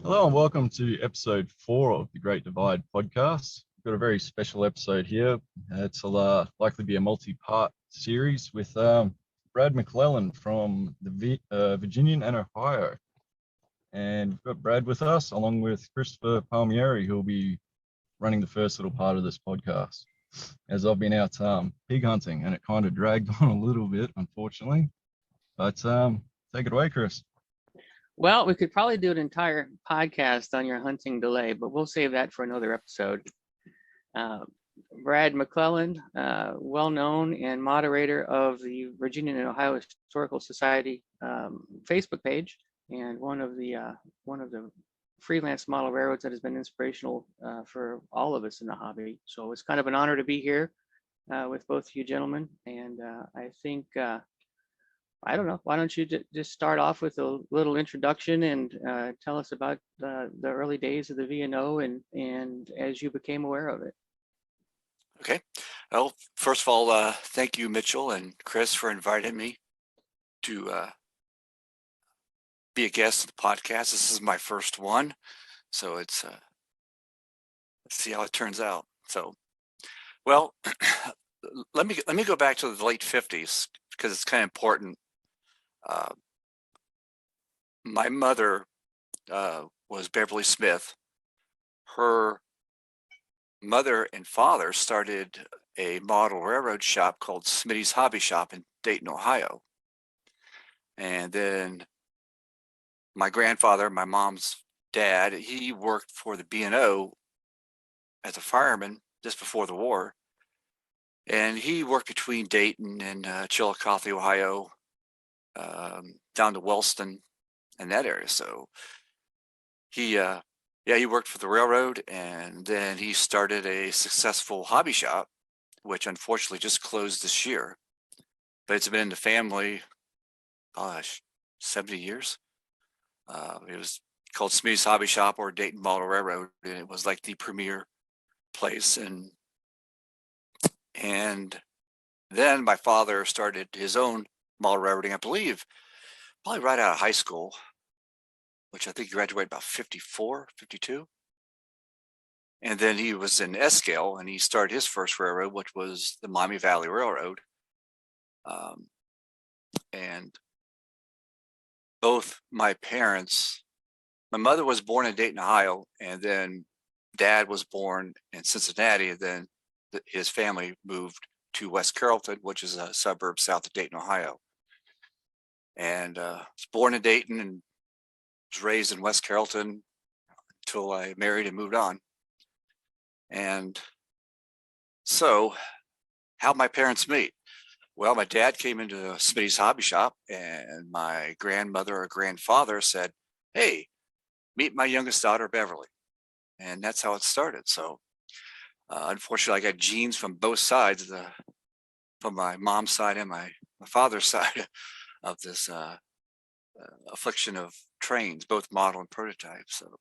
Hello and welcome to episode 4 of the Great Divide podcast. We've got a very special episode here. It'll likely be a multi-part series with Brad McClelland from the Virginian and Ohio. And we've got Brad with us along with Christopher Palmieri, who will be running the first little part of this podcast. As I've been out pig hunting and it kind of dragged on a little bit, unfortunately. But take it away, Chris. Well, we could probably do an entire podcast on your hunting delay, but we'll save that for another episode. Brad McClelland, well-known and moderator of the Virginian and Ohio Historical Society Facebook page, and one of the freelance model railroads that has been inspirational for all of us in the hobby. So it's kind of an honor to be here with both of you gentlemen, and I think. I don't know. Why don't you just start off with a little introduction and tell us about the early days of the V&O and as you became aware of it. Okay. Well, first of all, thank you, Mitchell and Chris, for inviting me to be a guest of the podcast. This is my first one, so it's let's see how it turns out. So, well, let me go back to the late 50s because it's kind of important. My mother was Beverly Smith. Her mother and father started a model railroad shop called Smitty's Hobby Shop in Dayton, Ohio. And then my grandfather, my mom's dad, he worked for the B&O as a fireman just before the war. And he worked between Dayton and Chillicothe, Ohio, down to Wellston and that area. So he worked for the railroad, and then he started a successful hobby shop, which unfortunately just closed this year. But it's been in the family, 70 years. It was called Smitty's Hobby Shop or Dayton Model Railroad, and it was like the premier place. And then my father started his own model railroading, I believe, probably right out of high school, which I think he graduated about 54, 52. And then he was in Escale, and he started his first railroad, which was the Miami Valley Railroad. And both my parents, my mother was born in Dayton, Ohio, and then dad was born in Cincinnati, and then his family moved to West Carrollton, which is a suburb south of Dayton, Ohio. And was born in Dayton and was raised in West Carrollton until I married and moved on. And so how'd my parents meet? Well, my dad came into Smitty's Hobby Shop, and my grandmother or grandfather said, "Hey, meet my youngest daughter, Beverly." And that's how it started. So unfortunately, I got genes from both sides, from my mom's side and my father's side of this affliction of trains, both model and prototype. So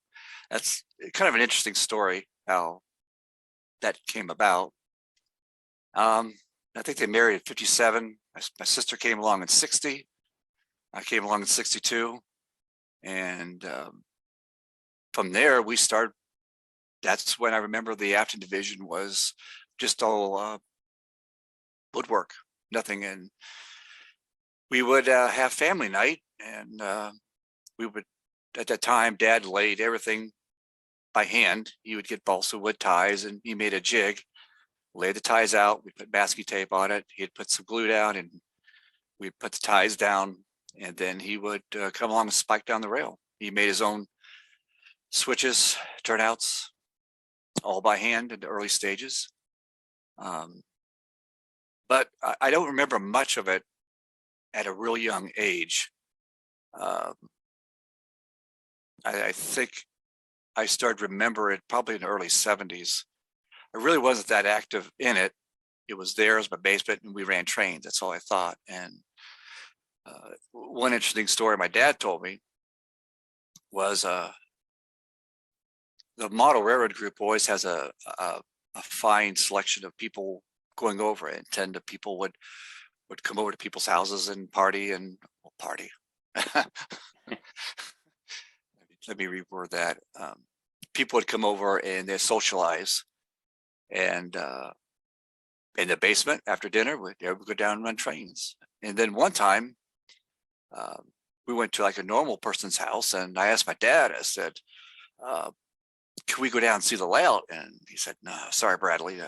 that's kind of an interesting story how that came about. I think they married at 57. My sister came along in 60. I came along in 62. And from there, we started. That's when I remember the Afton division was just all woodwork, nothing. And we would have family night, and we would, at that time, Dad laid everything by hand. He would get balsa wood ties, and he made a jig, lay the ties out. We put masking tape on it. He'd put some glue down, and we'd put the ties down, and then he would come along and spike down the rail. He made his own switches, turnouts, all by hand in the early stages. But I don't remember much of it at a real young age. I think I started to remember it probably in the early 70s. I really wasn't that active in it. It was there as my basement, and we ran trains. That's all I thought. And one interesting story my dad told me was the model railroad group always has a fine selection of people going over it. And people would come over to people's houses and party. let me reword that. People would come over and they socialize, and in the basement after dinner, we'd go down and run trains. And then one time, we went to like a normal person's house, and I asked my dad. I said, "Can we go down and see the layout?" And he said, "No, sorry, Bradley.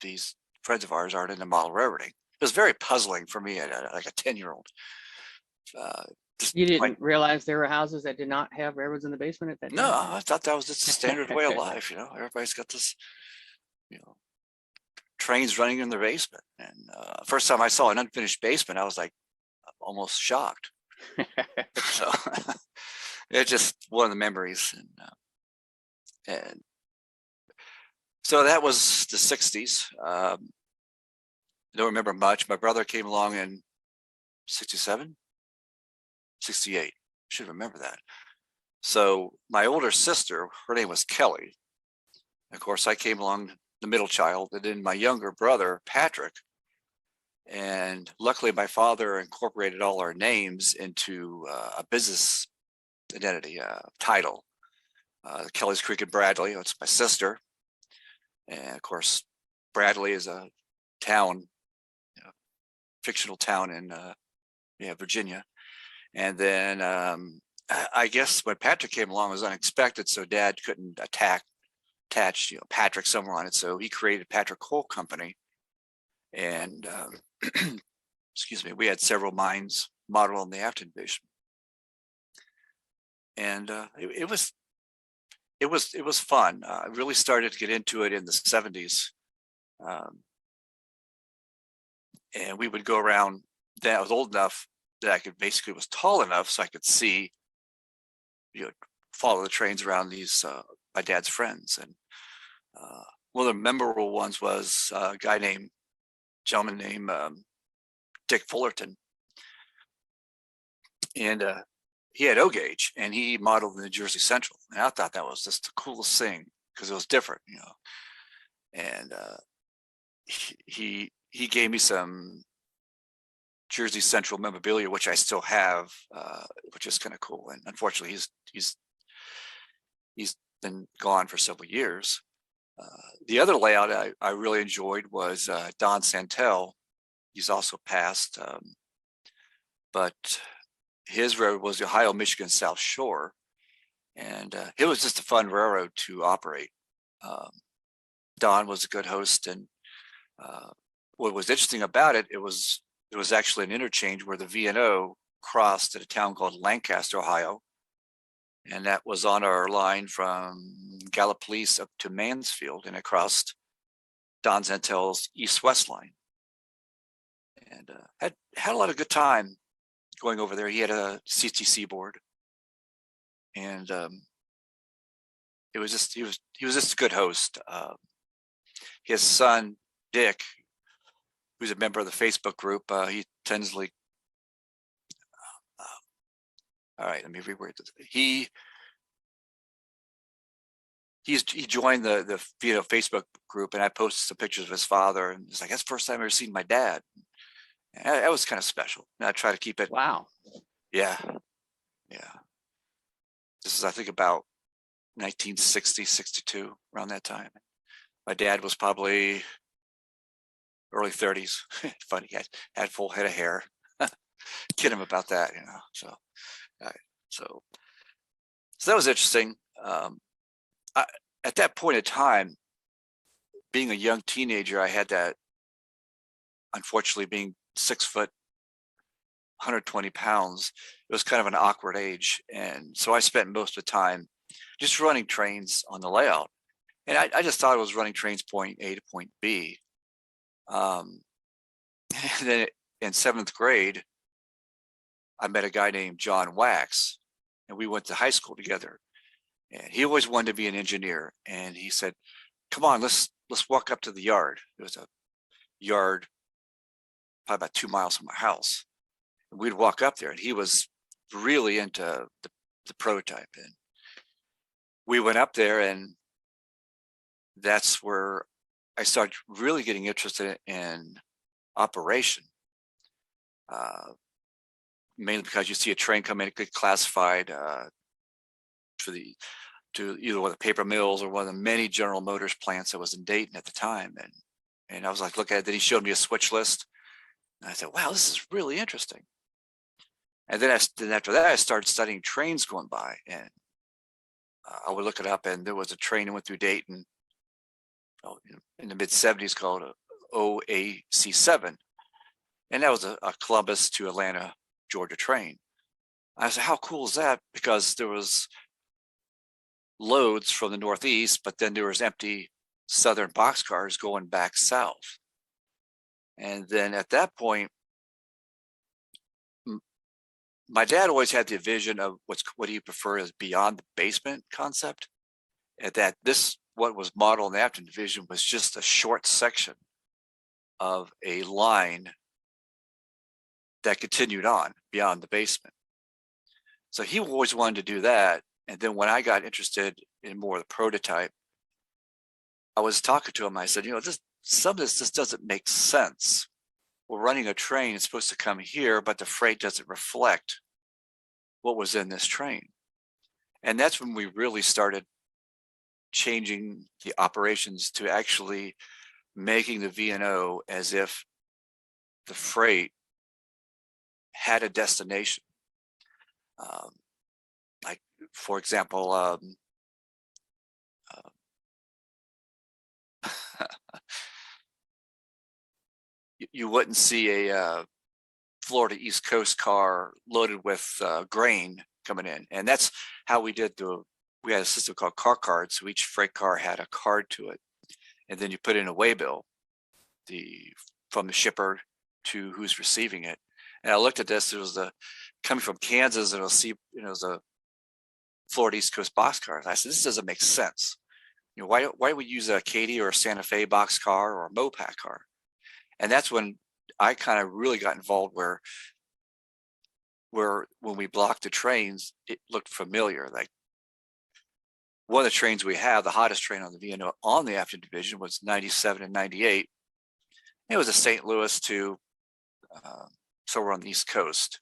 These friends of ours aren't into model railroading." It was very puzzling for me, like a 10-year-old. You didn't realize there were houses that did not have railroads in the basement at that No, time? I thought that was just a standard way of life. Everybody's got this, trains running in their basement. And first time I saw an unfinished basement, I was like almost shocked. So it's just one of the memories. And so that was the 60s. I don't remember much. My brother came along in 67, 68. Should remember that. So my older sister, her name was Kelly. Of course, I came along, the middle child, and then my younger brother, Patrick. And luckily, my father incorporated all our names into a business identity title. Kelly's Creek and Bradley, it's my sister. And of course, Bradley is a town, fictional town in Virginia. And then I guess when Patrick came along, it was unexpected, so Dad couldn't attach Patrick somewhere on it. So he created Patrick Coal Company, and excuse me, we had several mines modeled on the Afton Division, and it was fun. I really started to get into it in the 70s, and we would go around. Then I was old enough that I was tall enough so I could see, follow the trains around these my dad's friends. And one of the memorable ones was a gentleman named Dick Fullerton, and he had O-gauge, and he modeled in the Jersey Central, and I thought that was just the coolest thing because it was different, And he gave me some Jersey Central memorabilia, which I still have, which is kind of cool. And unfortunately, he's been gone for several years. The other layout I really enjoyed was Don Santel. He's also passed, but his railroad was the Ohio, Michigan South Shore, and it was just a fun railroad to operate. Don was a good host, and what was interesting about it, it was actually an interchange where the V&O crossed at a town called Lancaster, Ohio. And that was on our line from Gallipolis up to Mansfield, and it crossed Don Santel's east-west line. And had a lot of good time going over there. He had a CTC board, and he was just a good host. His son Dick, who's a member of the Facebook group, he tends to all right, let me reword this. He joined the Facebook group, and I posted some pictures of his father, and it's like, that's the first time I've ever seen my dad. And that was kind of special. And I try to keep it. Wow. Yeah. This is, I think, about 1960, 62, around that time. My dad was probably early 30s. Funny, he had full head of hair. Kid him about that, So. So that was interesting. At that point in time, being a young teenager, I had that, unfortunately, being 6 foot, 120 pounds, it was kind of an awkward age. And so I spent most of the time just running trains on the layout. And I just thought it was running trains point A to point B. And then in 7th grade, I met a guy named John Wax, and we went to high school together. And he always wanted to be an engineer. And he said, "Come on, let's walk up to the yard." It was a yard probably about 2 miles from my house. And we'd walk up there, and he was really into the prototype. And we went up there, and that's where I started really getting interested in operation. Mainly because you see a train come in, get classified, to either one of the paper mills or one of the many General Motors plants that was in Dayton at the time. And I was like, look at it. Then he showed me a switch list. And I said, wow, this is really interesting. And then after that, I started studying trains going by. And I would look it up, and there was a train that went through Dayton in the mid-70s called OAC7. And that was a Columbus to Atlanta, Georgia train. I said, how cool is that? Because there was loads from the Northeast, but then there was empty Southern boxcars going back south. And then at that point, my dad always had the vision of what he preferred as beyond the basement concept, and that what was modeled in the Afton Division was just a short section of a line that continued on beyond the basement. So he always wanted to do that. And then when I got interested in more of the prototype, I was talking to him. I said, some of this just doesn't make sense. We're running a train, it's supposed to come here, but the freight doesn't reflect what was in this train. And that's when we really started changing the operations to actually making the V&O as if the freight had a destination. Like, for example, you wouldn't see a Florida East Coast car loaded with grain coming in. And that's how we did we had a system called car cards. So each freight car had a card to it. And then you put in a waybill from the shipper to who's receiving it. And I looked at this, it was coming from Kansas, and it was a Florida East Coast boxcar. I said, this doesn't make sense. Why would we use a Katy or a Santa Fe boxcar or a Mopac car? And that's when I kind of really got involved where when we blocked the trains, it looked familiar. Like one of the trains we have, the hottest train on the V&O on the Afton Division was 97 and 98. It was a St. Louis to somewhere on the East Coast.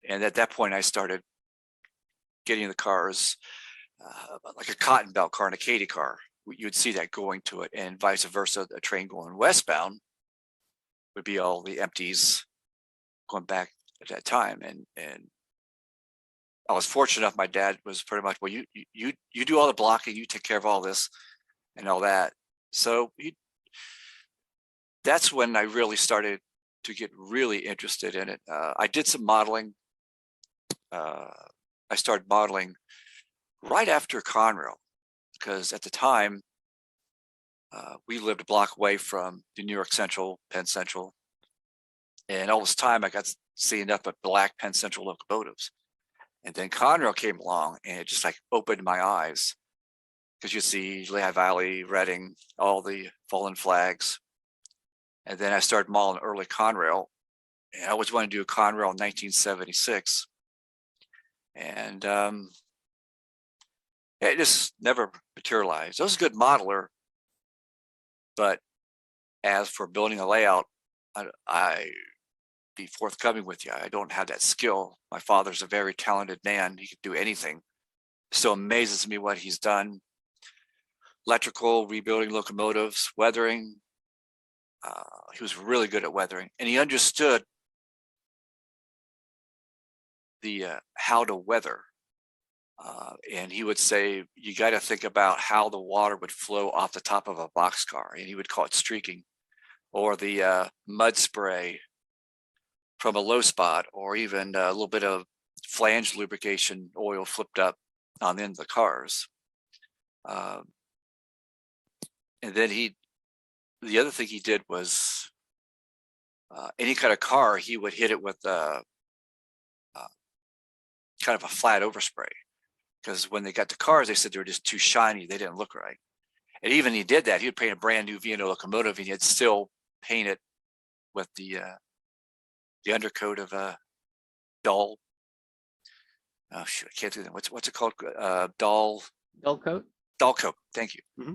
And at that point, I started getting the cars like a cotton belt car and a Katy car. You'd see that going to it, and vice versa. A train going westbound would be all the empties going back at that time. And I was fortunate enough. My dad was pretty much, well, you do all the blocking, you take care of all this and all that. So that's when I really started to get really interested in it. I did some modeling. I started modeling right after Conrail, because at the time, we lived a block away from the New York Central, Penn Central. And all this time I got seeing nothing but black Penn Central locomotives. And then Conrail came along, and it just like opened my eyes, because you see Lehigh Valley, Reading, all the fallen flags. And then I started modeling early Conrail, and I always wanted to do a Conrail in 1976. And it just never materialized. I was a good modeler, but as for building a layout, I be forthcoming with you. I don't have that skill. My father's a very talented man. He could do anything. So amazes me what he's done. Electrical, rebuilding locomotives, weathering. He was really good at weathering, and he understood the how to weather. And he would say, you got to think about how the water would flow off the top of a boxcar, and he would call it streaking, or the mud spray from a low spot, or even a little bit of flange lubrication oil flipped up on the end of the cars. And then the other thing he did was any kind of car, he would hit it with kind of a flat overspray. Because when they got the cars, they said they were just too shiny. They didn't look right. And even he did that. He would paint a brand new V&O locomotive, and he'd still paint it with the undercoat of dull. Oh shoot, I can't do that. What's it called? Dull coat. Dull coat. Thank you. Mm-hmm.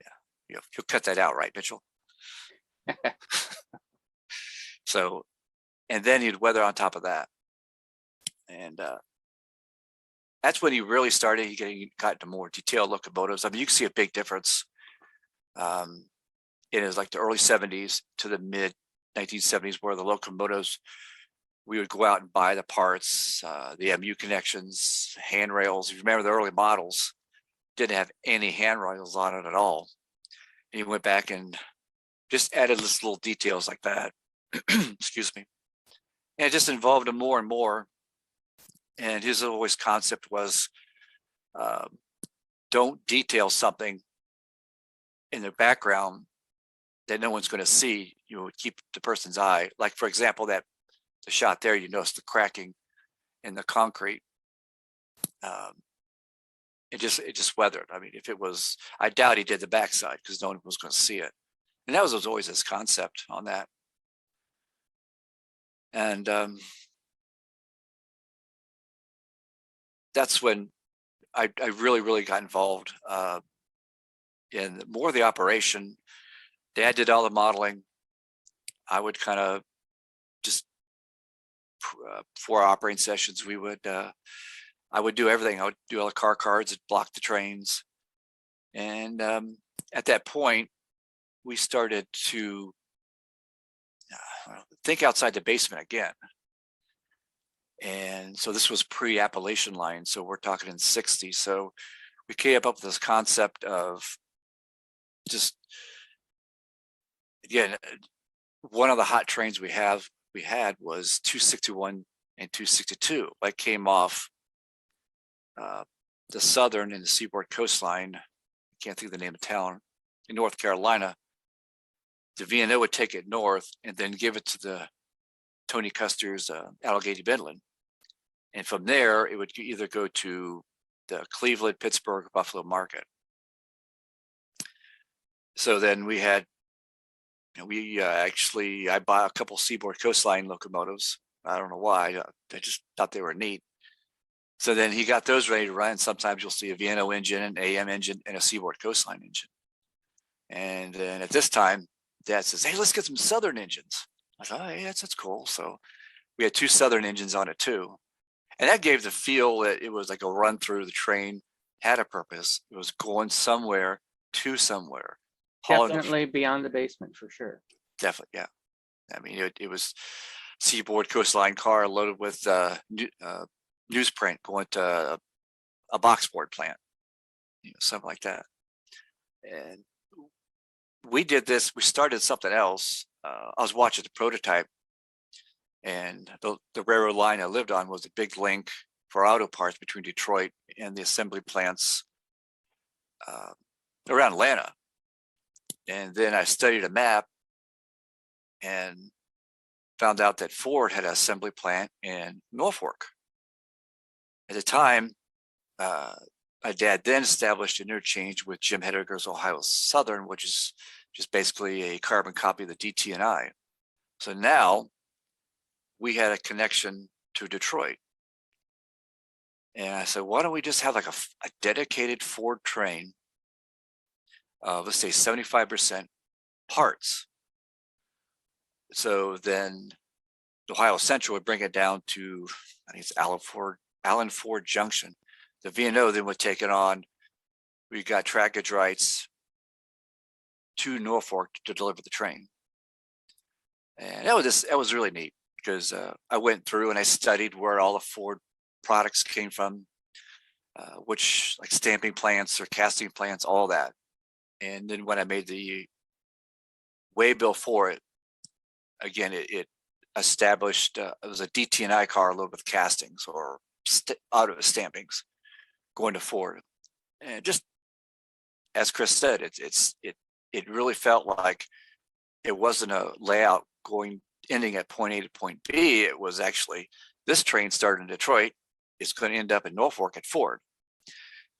Yeah, you'll cut that out, right, Mitchell? So, and then he'd weather on top of that, and that's when he really started got into more detailed locomotives. I mean, you can see a big difference. It is like the early 70s to the mid 1970s, where the locomotives, we would go out and buy the parts, the MU connections, handrails. If you remember the early models, didn't have any handrails on it at all. And he went back and just added this little details like that. Excuse me. And it just involved him more and more. And his always concept was, don't detail something in the background that no one's going to see. You would keep the person's eye. Like, for example, the shot there, you notice the cracking in the concrete. It just weathered. I mean, if it was, I doubt he did the backside because no one was going to see it. And that was always his concept on that. And that's when I really, really got involved in more of the operation. Dad did all the modeling. I would kind of just, for operating sessions, I would do everything. I would do all the car cards, block the trains. And at that point, we started to think outside the basement again. And so this was pre-Appalachian line. So we're talking in the 60s. So we came up with this concept of just, again, one of the hot trains we had was 261 and 262. I came off the southern and the seaboard coastline. I can't think of the name of town in North Carolina. The V&O would take it north and then give it to the Tony Custer's Allegheny Midland. And from there, it would either go to the Cleveland, Pittsburgh, Buffalo market. So then we had, I bought a couple seaboard coastline locomotives. I don't know why. I just thought they were neat. So then he got those ready to run. Sometimes you'll see a V&O engine, an AM engine, and a seaboard coastline engine. And then at this time, Dad says, "Hey, let's get some Southern engines." I thought, "Oh, yeah, that's cool." So we had 2 Southern engines on it too. And that gave the feel that it was like a run through. The train had a purpose. It was going somewhere to somewhere. Definitely beyond the basement for sure. Definitely, yeah. I mean, it was seaboard coastline car loaded with newsprint going to a boxboard plant, something like that. And we did this. We started something else. I was watching the prototype, and the railroad line I lived on was a big link for auto parts between Detroit and the assembly plants around Atlanta. And then I studied a map and found out that Ford had an assembly plant in Norfolk. At the time, my dad then established an interchange with Jim Hediger's Ohio Southern, which is just basically a carbon copy of the DT&I. So now we had a connection to Detroit. And I said, why don't we just have like a dedicated Ford train of, let's say, 75% parts. So then Ohio Central would bring it down to, I think it's Allen Ford Junction. The V&O then would take it on. We got trackage rights to Norfolk to deliver the train. And that was really neat, because I went through and I studied where all the Ford products came from, which like stamping plants or casting plants, all that. And then when I made the waybill for it, again, it established, it was a DT&I car loaded with castings or out of stampings going to Ford. And just as Chris said, it really felt like it wasn't a layout ending at point A to point B. It was actually, this train started in Detroit, it's going to end up in Norfolk at Ford.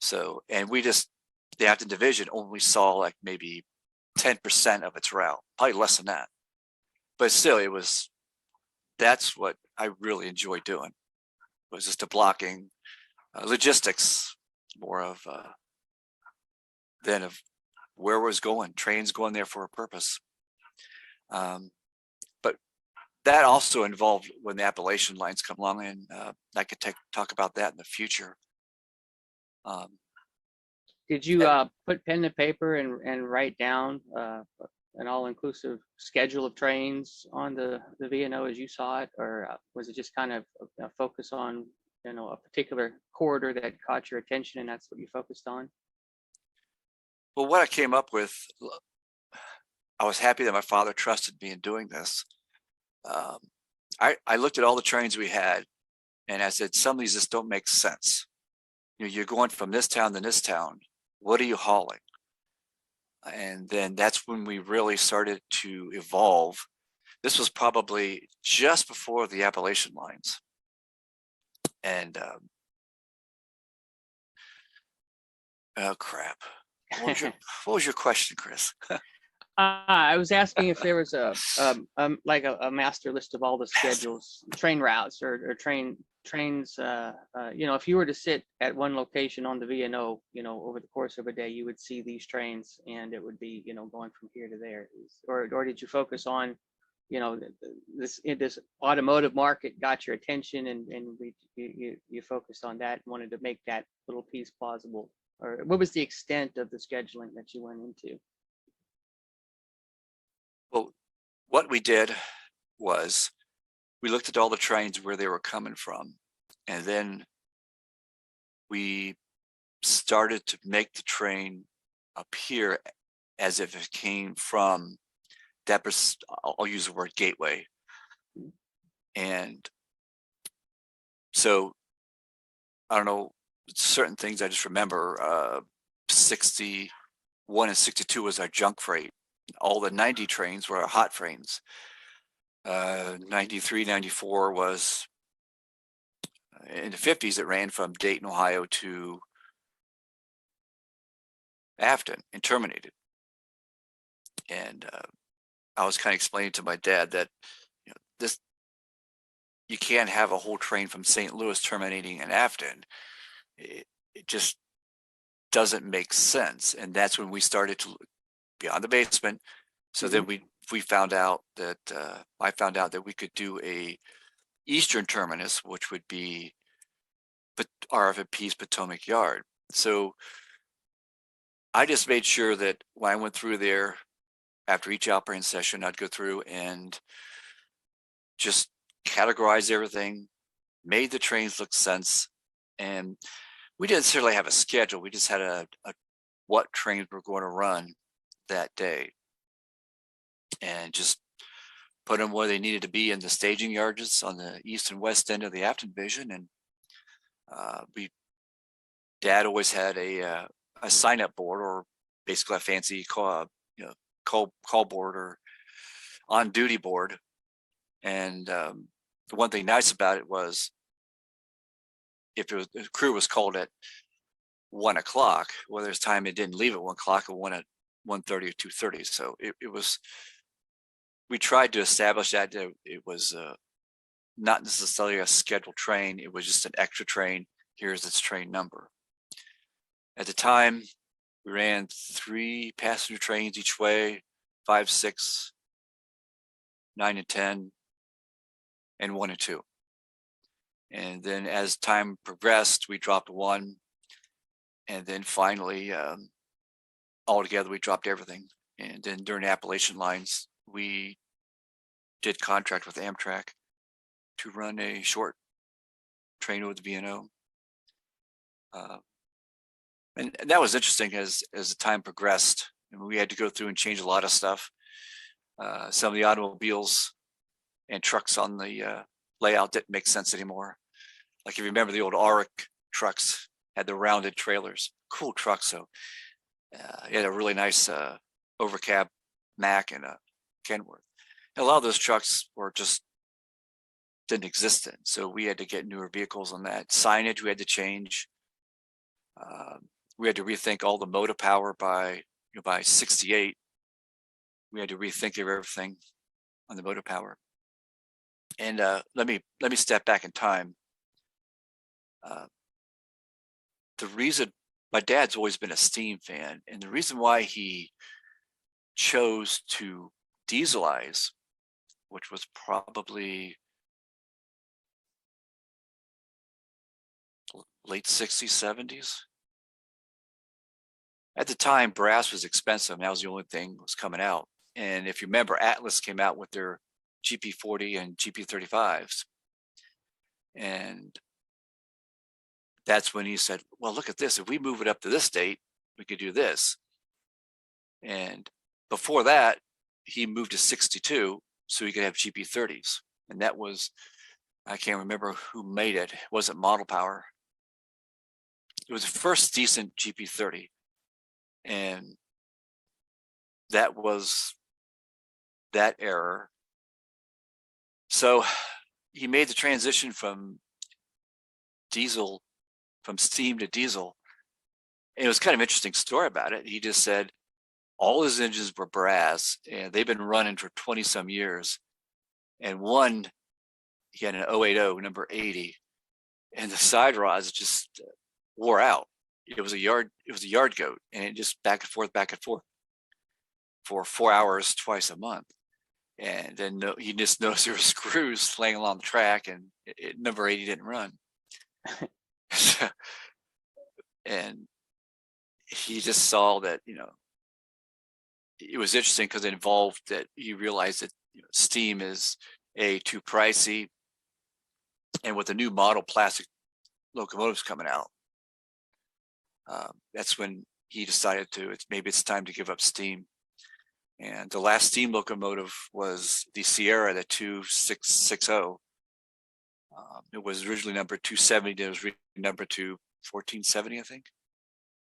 So, and the Acton division only saw like maybe 10% of its route, probably less than that. But still, that's what I really enjoyed doing, was just the blocking, logistics, more of than of where it was going, trains going there for a purpose. But that also involved when the Appalachian lines come along, and I could talk about that in the future. Did you Yeah. put pen to paper and write down an all-inclusive schedule of trains on the V&O as you saw it, or was it just kind of a focus on, you know, a particular corridor that caught your attention and that's what you focused on? Well, what I came up with, I was happy that my father trusted me in doing this. Um, I looked at all the trains we had, and I said, some of these just don't make sense. You know, you're going from this town to this town. What are you hauling? And then that's when we really started to evolve. This was probably just before the Appalachian lines. And oh crap. What was your question, Chris? I was asking if there was like a master list of all the schedules, train routes or trains. You know, if you were to sit at one location on the V&O, you know, over the course of a day, you would see these trains, and it would be, you know, going from here to there. Or did you focus on, you know, this automotive market got your attention, and you focused on that and wanted to make that little piece plausible? Or what was the extent of the scheduling that you went into? Well, what we did was we looked at all the trains where they were coming from, and then we started to make the train appear as if it came from that. I'll use the word gateway. And so I don't know, certain things I just remember. 61 and 62 was our junk freight. All the 90 trains were our hot trains. 93, 94 was in the 50s. It ran from Dayton, Ohio to Afton and terminated. And I was kind of explaining to my dad that, you know, you can't have a whole train from St. Louis terminating in Afton. It just doesn't make sense. And that's when we started to look beyond the basement. So then we found out that I found out that we could do a eastern terminus, which would be RFP's Potomac Yard. So I just made sure that when I went through there after each operating session, I'd go through and just categorize everything, made the trains look sense. And we didn't necessarily have a schedule. We just had a what trains were going to run that day, and just put them where they needed to be in the staging yards on the east and west end of the Afton division. And Dad always had a sign-up board, or basically a fancy call board or on-duty board. And the one thing nice about it was, if the crew was called at 1 o'clock, well, there's time it didn't leave at 1 o'clock, or 1 at 1:30 or 2:30. So it was. We tried to establish that it was not necessarily a scheduled train. It was just an extra train. Here's its train number. At the time, we ran 3 passenger trains each way, 5, 6, 9, and 10, and 1 and 2. And then as time progressed, we dropped 1. And then finally, altogether, we dropped everything. And then during the Appalachian lines, we did contract with Amtrak to run a short train over the V&O. And that was interesting as the time progressed. And we had to go through and change a lot of stuff. Some of the automobiles and trucks on the layout didn't make sense anymore. Like, if you remember, the old Auric trucks had the rounded trailers. Cool trucks. So it had a really nice overcab Mack and a Kenworth. And a lot of those trucks were just didn't exist then. So we had to get newer vehicles on that. Signage we had to change. We had to rethink all the motor power by 68. We had to rethink of everything on the motor power. And let me step back in time. The reason, my dad's always been a steam fan, and the reason why he chose to dieselize, which was probably late 60s, 70s, At the time, brass was expensive, and that was the only thing that was coming out. And if you remember, Atlas came out with their GP40 and GP35s. And that's when he said, well, look at this. If we move it up to this date, we could do this. And before that, he moved to 62 so he could have GP30s. And that was, I can't remember who made it. It wasn't Model Power. It was the first decent GP30. And that was that error. So he made the transition from steam to diesel. And it was kind of an interesting story about it. He just said all his engines were brass and they've been running for 20 some years. And one, he had an 080, number 80, and the side rods just wore out. It was a yard goat, and it just back and forth for 4 hours twice a month. And then he just noticed there were screws laying along the track, and number 80 didn't run. And he just saw that, it was interesting because it involved that he realized that steam is too pricey, and with the new model plastic locomotives coming out, that's when he decided maybe it's time to give up steam. And the last steam locomotive was the Sierra, the 2660. It was originally number 270. It was number to 1470, I think.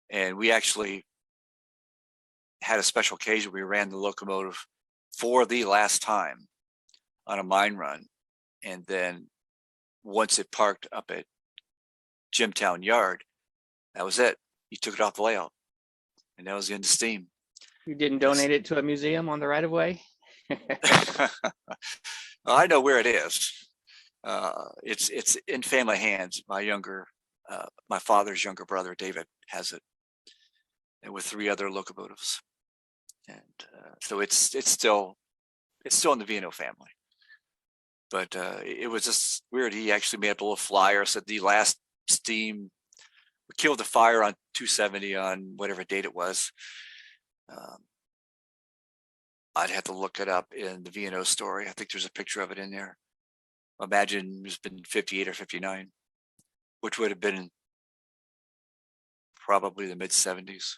And we actually had a special occasion. We ran the locomotive for the last time on a mine run. And then once it parked up at Jimtown Yard, that was it. He took it off the layout, and that was the end of steam. You didn't donate it to a museum on the right of way? I know where it is. It's in family hands. My father's younger brother, David, has it, and with 3 other locomotives. And so it's still in the Vino family. But it was just weird. He actually made up a little flyer, said the last steam killed the fire on 270 on whatever date it was. I'd have to look it up in the V&O story. I think there's a picture of it in there. Imagine it's been 58 or 59, which would have been probably the mid 70s.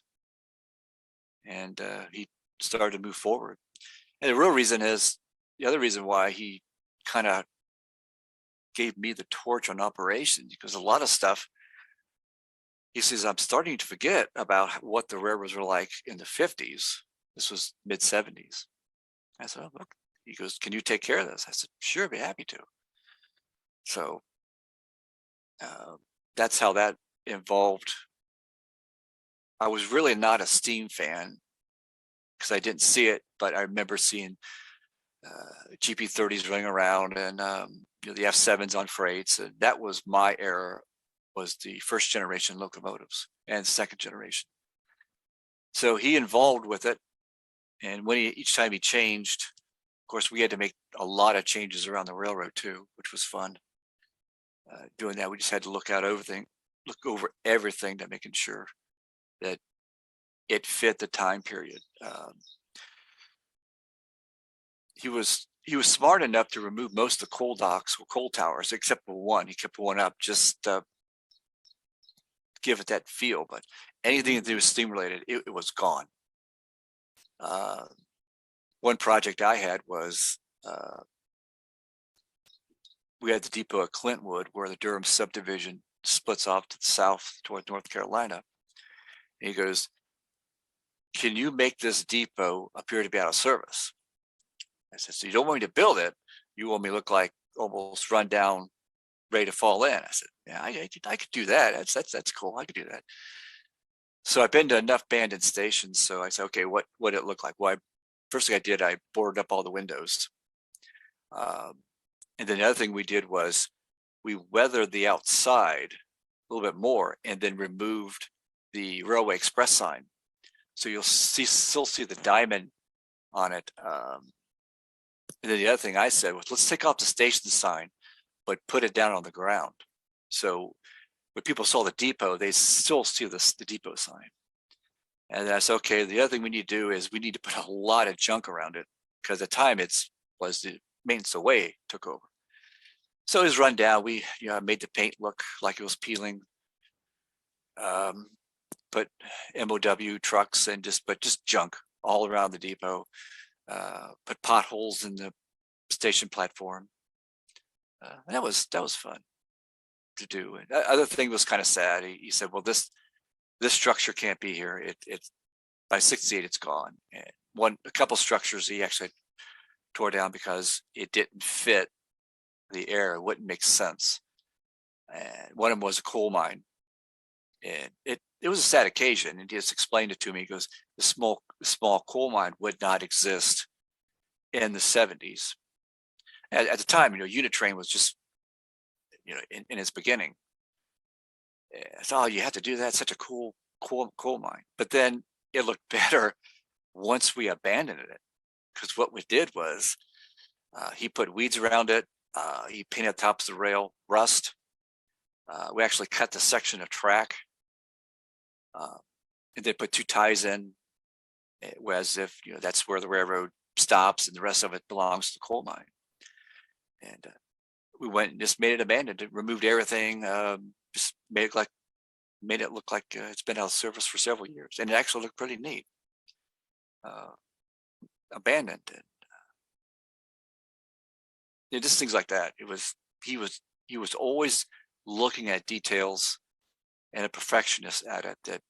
And he started to move forward. And the real reason is, the other reason why he kind of gave me the torch on operations, because a lot of stuff, he says, I'm starting to forget about what the railroads were like in the 50s. This was mid 70s. I said, oh, look, he goes, can you take care of this? I said, sure, I'd be happy to. So that's how that involved. I was really not a steam fan because I didn't see it, but I remember seeing GP30s running around and the F7s on freights. And that was my era, was the first generation locomotives and second generation. So he involved with it. And when each time he changed, of course, we had to make a lot of changes around the railroad too, which was fun. Doing that, we just had to look over everything to making sure that it fit the time period. He was smart enough to remove most of the coal docks or coal towers, except for one. He kept one up just to give it that feel. But anything that was steam related, it was gone. One project I had was we had the depot at Clintwood, where the Durham subdivision splits off to the south toward North Carolina. And he goes, can you make this depot appear to be out of service? I said, so you don't want me to build it, you want me to look like almost run down, ready to fall in? I said, yeah, I could do that. That's cool. I could do that. So I've been to enough abandoned stations. So I said, okay, what did it look like? Well, first thing I did, I boarded up all the windows. And then the other thing we did was we weathered the outside a little bit more and then removed the Railway Express sign. So you'll still see the diamond on it. And then the other thing I said was, let's take off the station sign, but put it down on the ground. So when people saw the depot, they still see the depot sign. And that's okay. The other thing we need to do is we need to put a lot of junk around it, because at the time was the maintenance away took over. So it was run down. We made the paint look like it was peeling. Put MOW trucks and just junk all around the depot. Put potholes in the station platform. That was fun to do. And the other thing was kind of sad. He said, "Well, this structure can't be here. It's by '68, it's gone." And a couple structures he actually tore down because it didn't fit the air. It wouldn't make sense. And one of them was a coal mine, and it was a sad occasion. And he just explained it to me. He goes, "The small coal mine would not exist in the '70s." At the time, unit train was just, in its beginning. I thought, oh, you have to do that. Such a cool coal mine. But then it looked better once we abandoned it, because what we did was he put weeds around it. He painted tops of the rail rust. We actually cut the section of track, and then put 2 ties in, as if that's where the railroad stops, and the rest of it belongs to the coal mine. And we went and just made it abandoned. It removed everything. Just made it look like it's been out of service for several years, and it actually looked pretty neat. Abandoned, and just things like that. He was always looking at details, and a perfectionist at it. That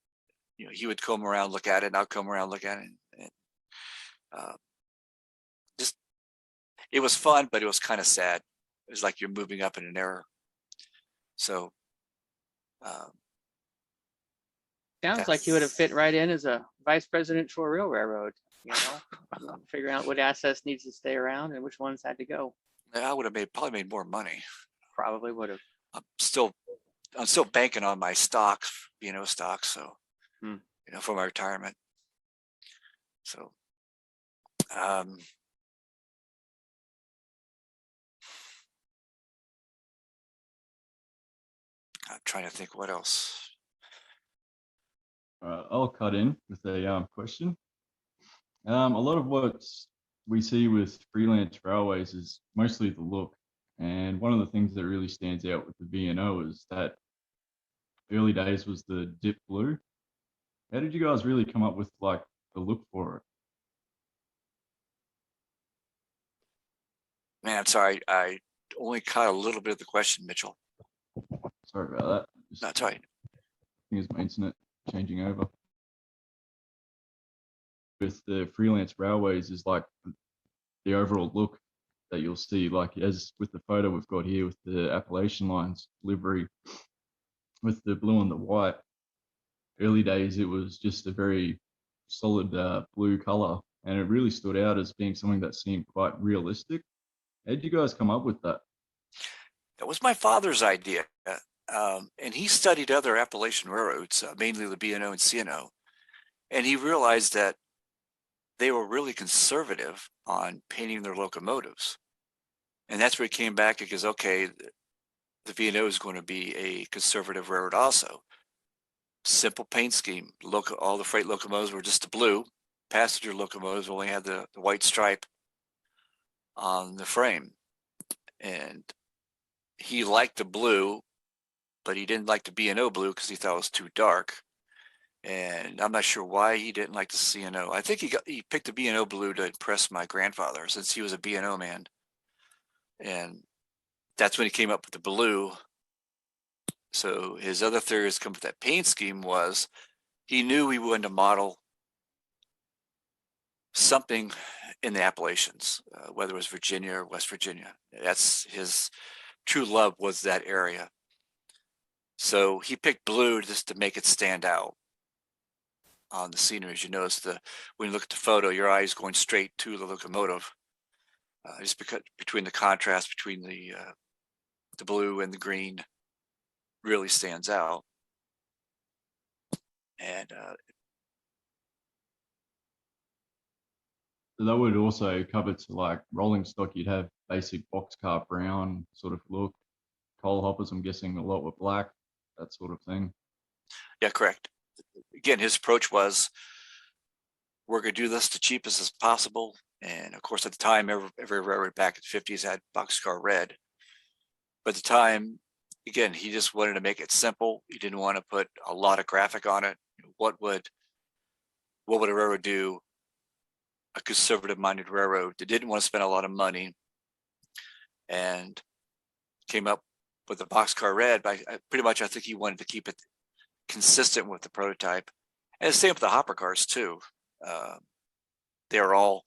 he would come around, look at it, and I'll come around, look at it, and just it was fun, but it was kind of sad. It was like you're moving up in an era. So Sounds like you would have fit right in as a vice president for a rail railroad, figuring out what assets needs to stay around and which ones had to go. I would have probably made more money. Probably would have. I'm still banking on my stocks, stocks. So, for my retirement. So, I'm trying to think what else. I'll cut in with a question. A lot of what we see with freelance railways is mostly the look. And one of the things that really stands out with the V&O is that early days was the dip blue. How did you guys really come up with the look for it? Man, I'm sorry. I only caught a little bit of the question, Mitchell. Sorry about that. That's right. I think it's my internet changing over. With the freelance railways is the overall look that you'll see, as with the photo we've got here with the Appalachian lines livery with the blue and the white. Early days, it was just a very solid blue color, and it really stood out as being something that seemed quite realistic. How did you guys come up with that? That was my father's idea. And he studied other Appalachian railroads, mainly the B&O and C&O. And he realized that they were really conservative on painting their locomotives. And that's where he came back and goes, okay, the V&O is going to be a conservative railroad also. Simple paint scheme. All the freight locomotives were just the blue. Passenger locomotives only had the white stripe on the frame. And he liked the blue, but he didn't like the B&O blue because he thought it was too dark. And I'm not sure why he didn't like the C&O. I think he picked the B&O blue to impress my grandfather, since he was a B&O man. And that's when he came up with the blue. So his other theory to come with that paint scheme was he knew he wanted to model something in the Appalachians, whether it was Virginia or West Virginia. That's his true love, was that area. So he picked blue just to make it stand out on the scenery. As you notice, when you look at the photo, your eye is going straight to the locomotive. Just because between the contrast between the blue and the green really stands out. And So that would also cover to rolling stock. You'd have basic boxcar brown sort of look. Coal hoppers, I'm guessing a lot were black, that sort of thing. yeah, correct. again, his approach was, we're going to do this the cheapest as possible. And of course, at the time, every railroad back in the 50s had boxcar red. But at the time, again, he just wanted to make it simple. He didn't want to put a lot of graphic on it. What would a railroad do? A conservative-minded railroad that didn't want to spend a lot of money, and came up with the boxcar red. But pretty much, I think he wanted to keep it consistent with the prototype. And the same with the hopper cars too. They're all,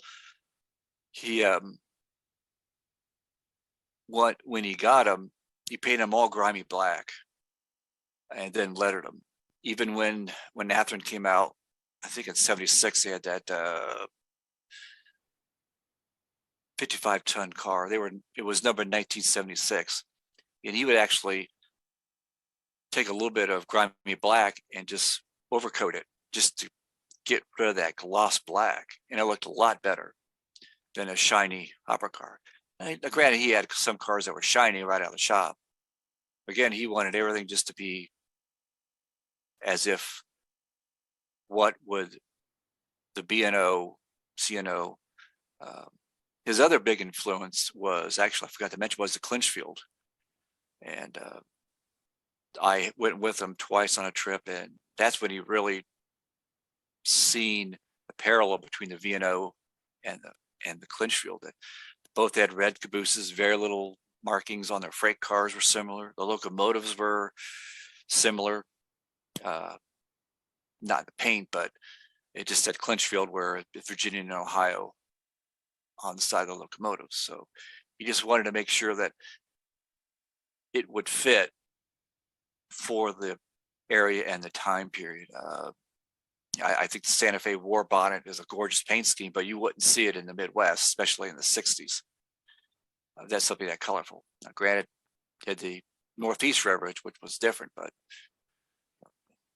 when he got them, he painted them all grimy black and then lettered them. Even when Nathan came out, I think in '76, they had that 55-ton car. It was numbered 1976, and he would actually take a little bit of grimy black and just overcoat it, just to get rid of that gloss black, and it looked a lot better than a shiny hopper car. Granted, he had some cars that were shiny right out of the shop. Again, he wanted everything just to be as if what would the B&O, C&O. His other big influence was, actually, I forgot to mention, was the Clinchfield. And I went with him twice on a trip, and that's when he really seen the parallel between the V&O and the Clinchfield. That both had red cabooses, very little markings on their freight cars were similar. The locomotives were similar, not the paint, but it just said Clinchfield, where Virginian Ohio on the side of the locomotives. So he just wanted to make sure that it would fit for the area and the time period. I think the Santa Fe War Bonnet is a gorgeous paint scheme, but you wouldn't see it in the Midwest, especially in the 60s. That's something that colorful. Now, granted, you had the Northeast Railroad, which was different, but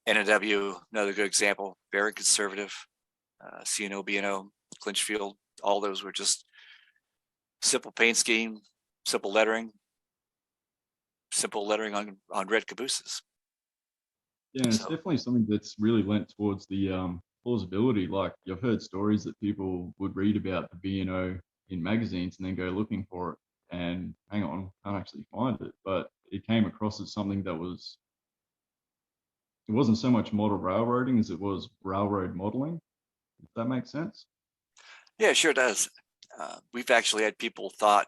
NW, another good example, very conservative. C&O, B&O, Clinchfield, all those were just simple paint scheme, simple lettering on red cabooses. Yeah, and it's definitely something that's really lent towards the plausibility. Like, I've heard stories that people would read about the B&O in magazines and then go looking for it, and hang on, can't actually find it. But it came across as something that it wasn't so much model railroading as it was railroad modeling, if that makes sense. Yeah, it sure does. We've actually had people thought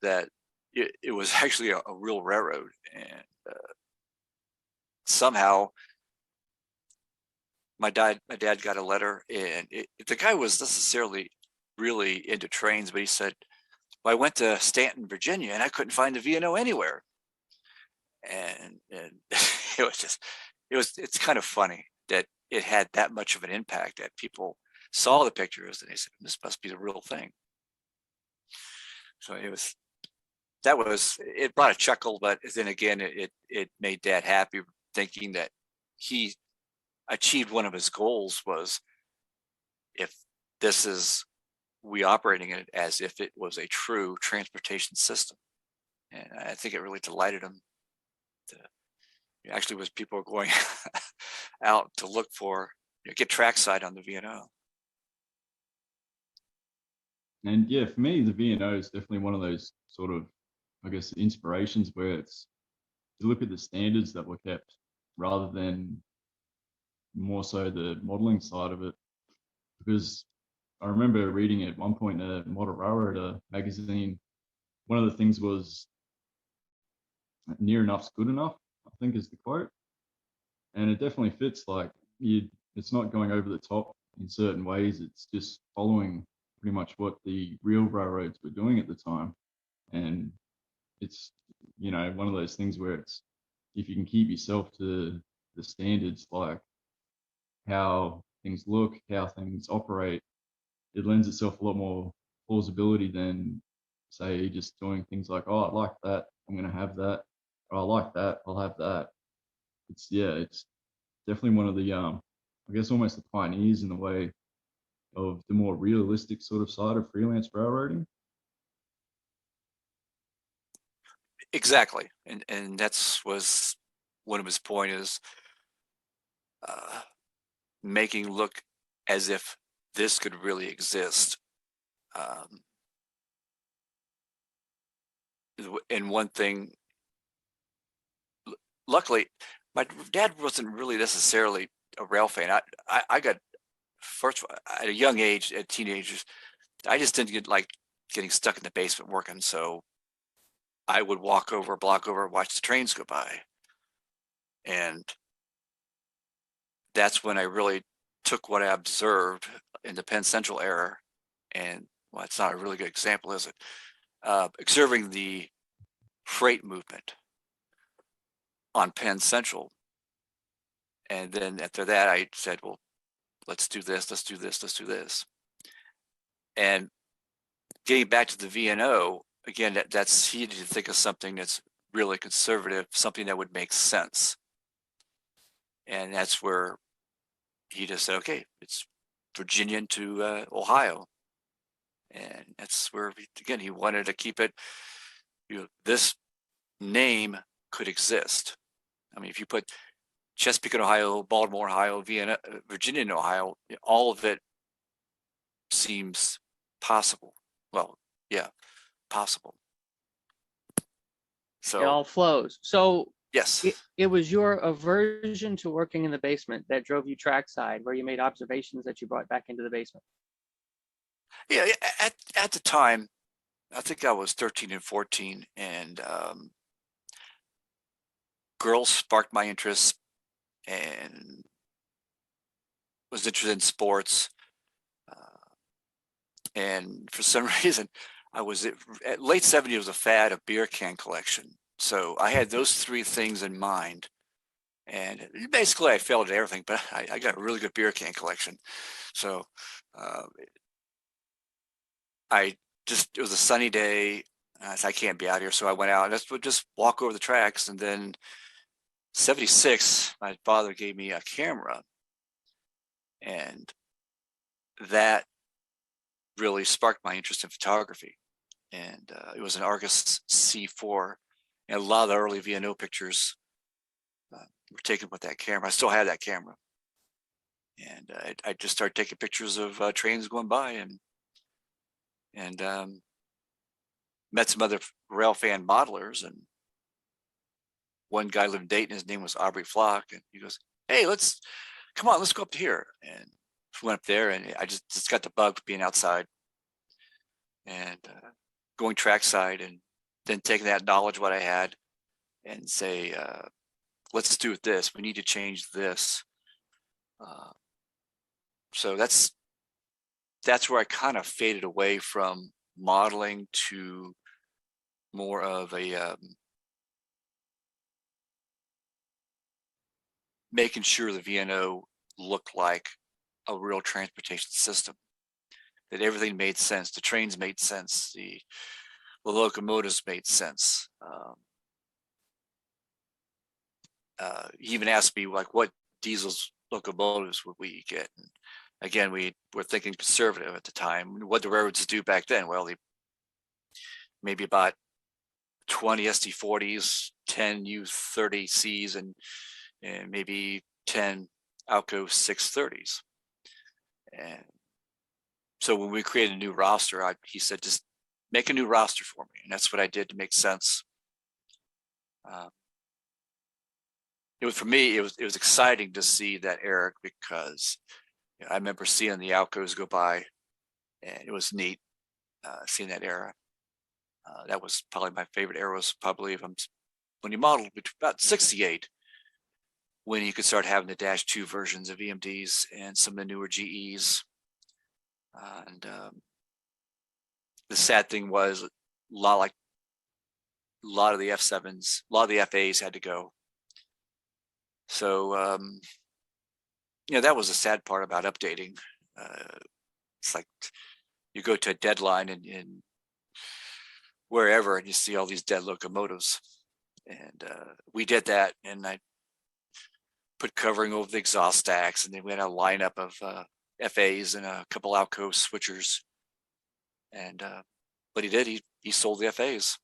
that it was actually a real railroad, and somehow my dad got a letter, and the guy was necessarily really into trains, but he said, well, I went to Stanton, Virginia, and I couldn't find the V&O anywhere. And it's kind of funny that it had that much of an impact, that people saw the pictures and they said, this must be the real thing. So it brought a chuckle, but then again, it made Dad happy, thinking that he achieved one of his goals, was if this is, we operating it as if it was a true transportation system. And I think it really delighted him. Actually, was people were going out to look for, get trackside on the V&O. And yeah, for me, the V&O is definitely one of those sort of, I guess, inspirations where it's to look at the standards that were kept rather than more so the modeling side of it. Because I remember reading at one point in a Model Railroader magazine, one of the things was near enough's good enough, I think is the quote. And it definitely fits. Like, it's not going over the top in certain ways. It's just following pretty much what the real railroads were doing at the time. And it's, one of those things where it's, if you can keep yourself to the standards, like how things look, how things operate, it lends itself a lot more plausibility than, say, just doing things like, oh, I like that, I'm going to have that, or I like that, I'll have that. It's definitely one of the, I guess, almost the pioneers in the way of the more realistic sort of side of freelance railroading. Exactly, and was one of his point is, making look as if this could really exist. And one thing, luckily, my dad wasn't really necessarily a rail fan. I got, first at a young age, at teenagers, I just didn't get like getting stuck in the basement working. So I would walk over, block over, watch the trains go by. And that's when I really took what I observed in the Penn Central era. And well, it's not a really good example, is it? Observing the freight movement on Penn Central. And then after that, I said, well, let's do this, let's do this, let's do this. And getting back to the VNO, again, that's he needed to think of something that's really conservative, something that would make sense. And that's where he just said, okay, it's Virginian to Ohio. And that's where, again, he wanted to keep it, this name could exist. I mean, if you put Chesapeake, Ohio, Baltimore, Ohio, Vienna, Virginia, Ohio, all of it seems possible. Well, yeah, possible. So it all flows. So yes, it was your aversion to working in the basement that drove you trackside, where you made observations that you brought back into the basement. yeah. At the time, I think I was 13 and 14, and girls sparked my interest, and was interested in sports. And for some reason, I was at late 70s was a fad of beer can collection. So I had those three things in mind. And basically I failed at everything, but I got a really good beer can collection. So it was a sunny day. I said, I can't be out here. So I went out and would just walk over the tracks. And then 76, my father gave me a camera. And that really sparked my interest in photography. And it was an Argus C4. And a lot of the early VNO pictures were taken with that camera. I still had that camera. And I just started taking pictures of trains going by, and met some other rail fan modelers. And one guy lived in Dayton. His name was Aubrey Flock. And he goes, hey, come on, let's go up to here. And we went up there, and I just got the bug for being outside and going trackside, and then taking that knowledge, what I had, and say, let's do it this. We need to change this. So that's where I kind of faded away from modeling to more of a making sure the VNO looked like a real transportation system, that everything made sense. The trains made sense. The locomotives made sense. He even asked me, like, what diesel locomotives would we get? And again, we were thinking conservative at the time. What the railroads do back then? Well, they maybe about 20 SD40s, 10 U30Cs, and maybe 10 Alco 630s. And so when we created a new roster, he said, just make a new roster for me. And that's what I did to make sense. For me, it was exciting to see that era, because I remember seeing the Alcos go by, and it was neat seeing that era. That was probably my favorite era. Was probably when you modeled about 68, when you could start having the -2 versions of EMDs and some of the newer GEs. And the sad thing was, a lot of the F7s, a lot of the FAs had to go. So, that was the sad part about updating. It's like you go to a deadline in wherever, and you see all these dead locomotives. And we did that, and I put covering over the exhaust stacks, and then we had a lineup of FAs and a couple Alco switchers. And what he did, he sold the FAs.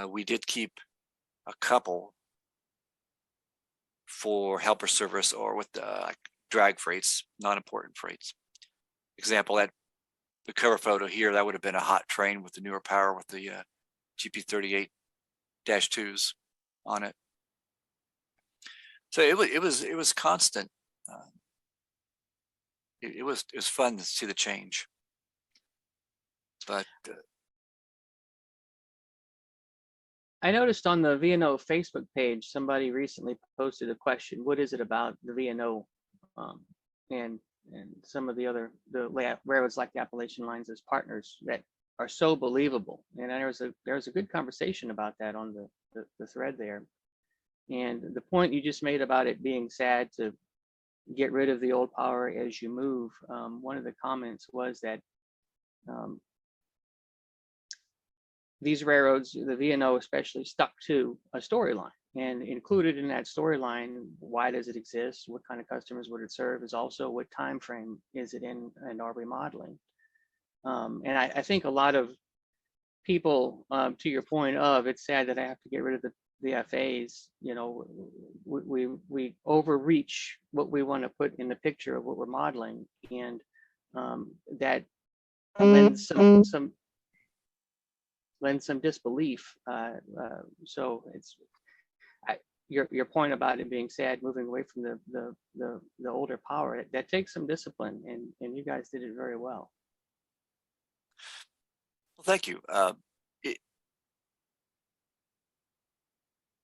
We did keep a couple for helper service, or with drag freights, non-important freights. Example, that the cover photo here, that would have been a hot train with the newer power with the GP38-2s on it. So it was constant. It was fun to see the change. But I noticed on the V&O Facebook page, somebody recently posted a question. What is it about the V&O and some of the other railroads like the Appalachian Lines as partners that are so believable? And there was a good conversation about that on the thread there. And the point you just made about it being sad to get rid of the old power as you move, one of the comments was that these railroads, the V&O especially, stuck to a storyline, and included in that storyline, why does it exist? What kind of customers would it serve? Is also what time frame is it in and are remodeling? And I think a lot of people, to your point of, it's sad that I have to get rid of the FAs, you know, we overreach what we want to put in the picture of what we're modeling, and that lends some disbelief. So it's your point about it being sad, moving away from the older power, that takes some discipline, and you guys did it very well. Well, thank you.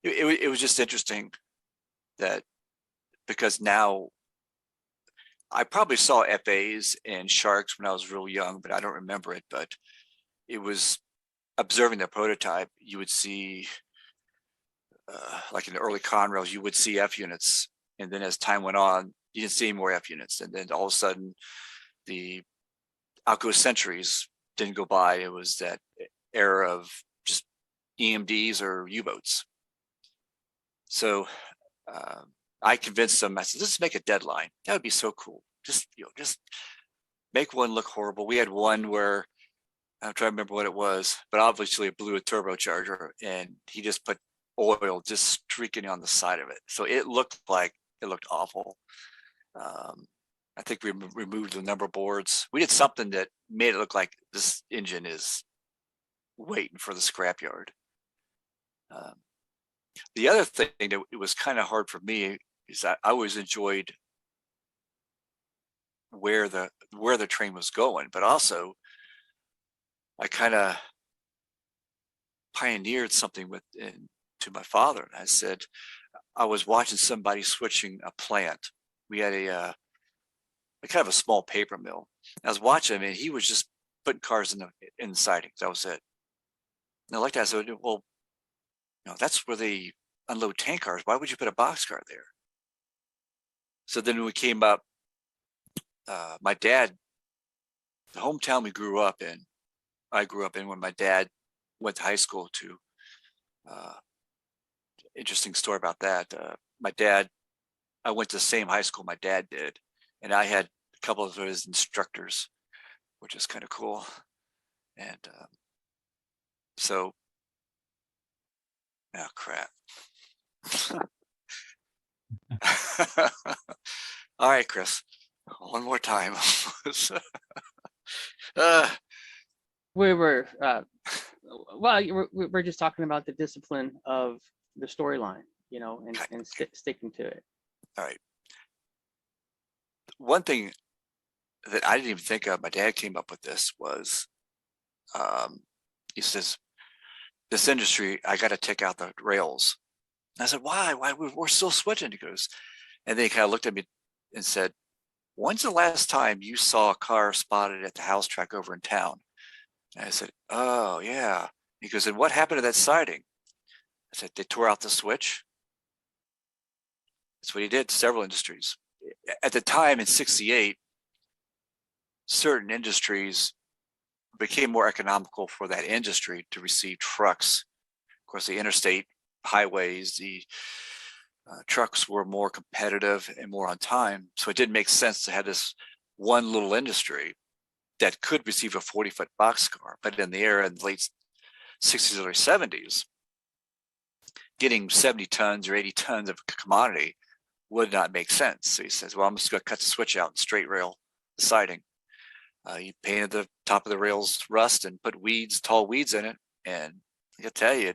It was just interesting that, because now I probably saw FAs and sharks when I was real young, but I don't remember it. But it was observing the prototype. You would see, like in the early Conrails, you would see F units, and then as time went on, you didn't see more F units, and then all of a sudden, the outgo centuries didn't go by. It was that era of just EMDs or U-boats. So I convinced them. I said, "Let's make a deadline. That would be so cool. Just make one look horrible." We had one where, I'm trying to remember what it was, but obviously it blew a turbocharger, and he just put oil just streaking on the side of it. So it looked awful. I think we removed the number boards. We did something that made it look like this engine is waiting for the scrapyard. The other thing that it was kind of hard for me is I always enjoyed where the train was going, but also I kind of pioneered something to my father. And I said, I was watching somebody switching a plant. We had a kind of a small paper mill. I was watching him, and he was just putting cars in the sidings. That was it. And I looked at it, I said, well, that's where they unload tank cars. Why would you put a boxcar there? So then when we came up, my dad, the hometown I grew up in when my dad went to high school to, interesting story about that. I went to the same high school my dad did, and I had a couple of his instructors, which is kind of cool. And so, oh crap. All right, Chris, one more time. We were we're just talking about the discipline of the storyline, and sticking to it. All right. One thing that I didn't even think of, my dad came up with this, was he says, this industry, I got to take out the rails. And I said, why? We're still switching. He goes, and then he kind of looked at me and said, when's the last time you saw a car spotted at the house track over in town? And I said, oh, yeah. He goes, and what happened to that siding? I said, they tore out the switch. That's what he did to several industries. At the time in '68, certain industries became more economical for that industry to receive trucks. Of course, the interstate highways, the trucks were more competitive and more on time. So it didn't make sense to have this one little industry that could receive a 40-foot boxcar. But in the era in the late 60s, early 70s, getting 70 tons or 80 tons of commodity would not make sense. So he says, well, I'm just going to cut the switch out and straight rail the siding. He painted the top of the rails rust and put tall weeds in it. And I can tell you,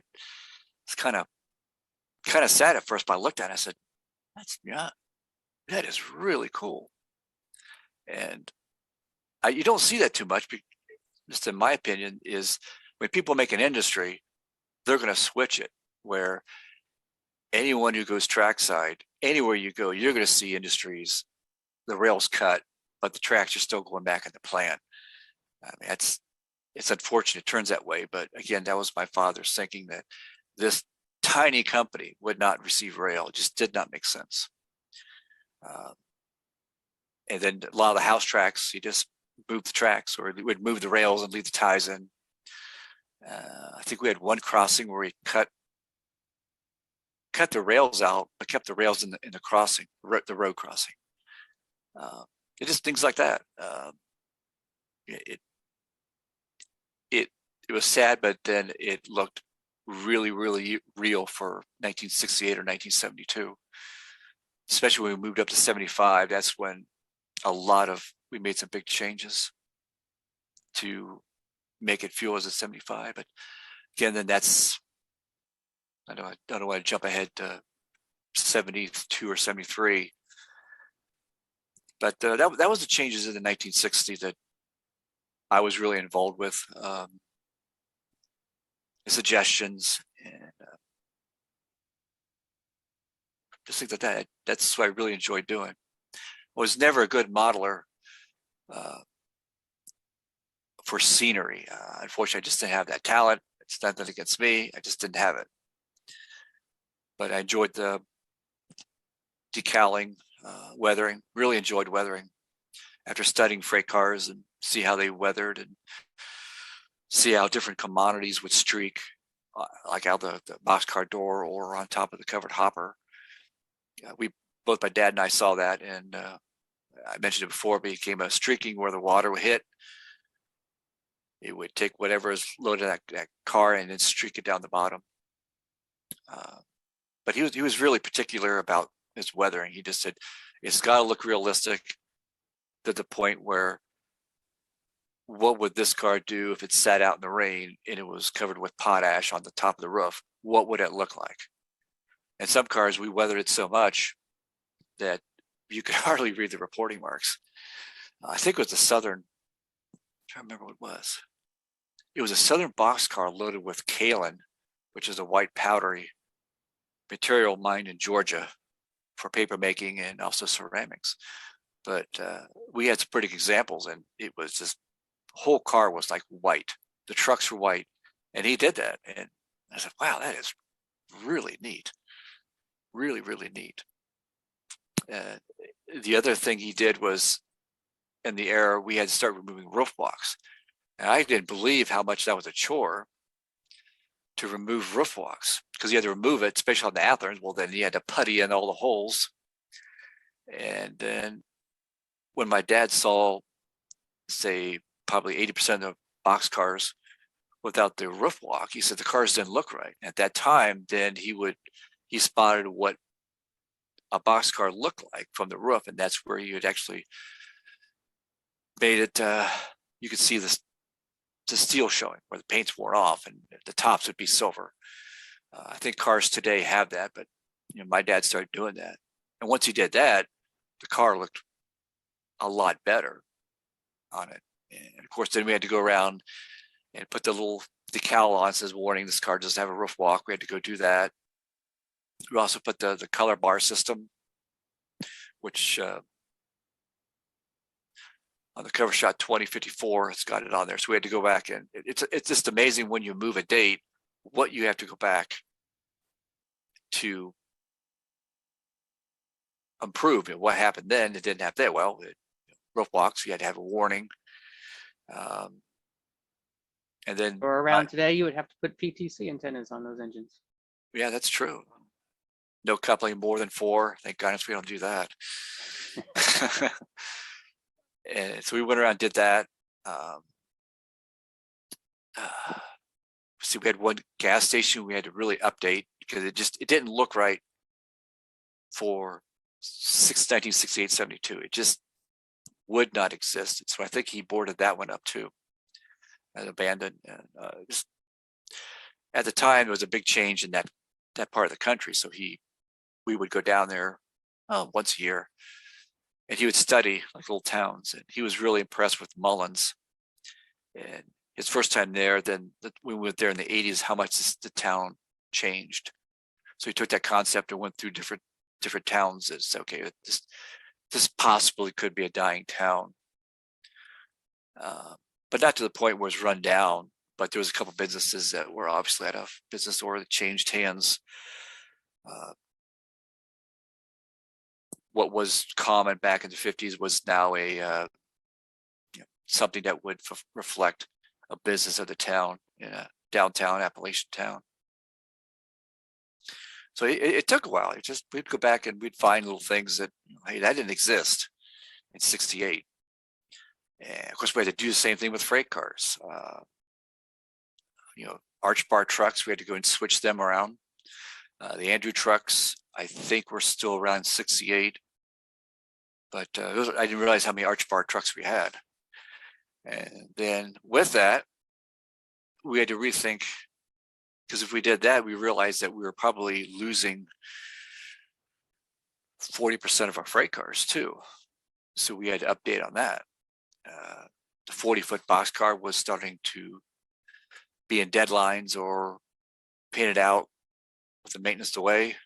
it's kind of sad at first, but I looked at it, I said, that is really cool. And you don't see that too much, just in my opinion, is when people make an industry, they're going to switch it, where anyone who goes trackside, anywhere you go, you're going to see industries, the rails cut, but the tracks are still going back in the plan. I mean, it's unfortunate it turns that way, but again, that was my father's thinking, that this tiny company would not receive rail. It just did not make sense. And then a lot of the house tracks, he just moved the tracks, or he would move the rails and leave the ties in. I think we had one crossing where he cut the rails out, but kept the rails in the crossing, the road crossing. It just things like that. It was sad, but then it looked really, really real for 1968 or 1972. Especially when we moved up to 75, that's when we made some big changes to make it feel as a 75. But again, then I don't want to jump ahead to 72 or 73. But that was the changes in the 1960s that I was really involved with. Suggestions and just think that's what I really enjoyed doing. I was never a good modeler for scenery. Unfortunately, I just didn't have that talent. It's nothing against me. I just didn't have it. But I enjoyed the decaling, weathering, really enjoyed weathering. After studying freight cars and see how they weathered and see how different commodities would streak, like out the boxcar door or on top of the covered hopper. Both my dad and I saw that, and I mentioned it before, it became a streaking where the water would hit. It would take whatever is loaded in that car and then streak it down the bottom. But he was really particular about his weathering. He just said, it's got to look realistic, to the point where, what would this car do if it sat out in the rain and it was covered with potash on the top of the roof? What would it look like? And some cars, we weathered it so much that you could hardly read the reporting marks. I think it was the Southern, I'm trying to remember what it was. It was a Southern boxcar loaded with kaolin, which is a white powdery material mined in Georgia for paper making and also ceramics. But we had some pretty examples, and it was just, the whole car was like white. The trucks were white, and he did that. And I said, wow, that is really neat. Really, really neat. The other thing he did was, in the era, we had to start removing roof walks. And I didn't believe how much that was a chore to remove roof walks, because you had to remove it, especially on the Atherns. Well, then you had to putty in all the holes. And then when my dad saw, say, probably 80% of the boxcars without the roof walk, he said the cars didn't look right. At that time, then he spotted what a boxcar looked like from the roof, and that's where you had actually made it. You could see the steel showing where the paint's worn off, and the tops would be silver. I think cars today have that, but my dad started doing that, and once he did that, the car looked a lot better on it. And of course, then we had to go around and put the little decal on, says warning, this car doesn't have a roof walk. We had to go do that. We also put the color bar system, which on the cover shot 2054, it's got it on there. So we had to go back, and it's just amazing when you move a date, what you have to go back to improve. What happened then, it didn't have that. Well, roof walks, you had to have a warning. And then Or around today, you would have to put PTC antennas on those engines. Yeah, that's true. No coupling more than 4. Thank goodness we don't do that. And so we went around and did that. See, we had one gas station we had to really update, because it didn't look right for 1968, 72. It just would not exist. So I think he boarded that one up too and abandoned. And just, at the time, there was a big change in that part of the country. So we would go down there once a year, and he would study like little towns. And he was really impressed with Mullins. And his first time there, then we went there in the 80s, how much the town changed. So he took that concept and went through different towns. It's okay. This possibly could be a dying town, but not to the point where it's run down. But there was a couple of businesses that were obviously out of business or that changed hands. What was common back in the 50s was now something that would reflect a business of the town in a downtown Appalachian town. So it took a while. We'd go back and we'd find little things that, hey, that didn't exist in 68. And of course, we had to do the same thing with freight cars. Arch bar trucks, we had to go and switch them around. The Andrew trucks, I think were still around 68. But I didn't realize how many arch bar trucks we had. And then with that, we had to rethink, because if we did that, we realized that we were probably losing 40% of our freight cars too. So we had to update on that. The 40-foot boxcar was starting to be in deadlines or painted out with the maintenance away.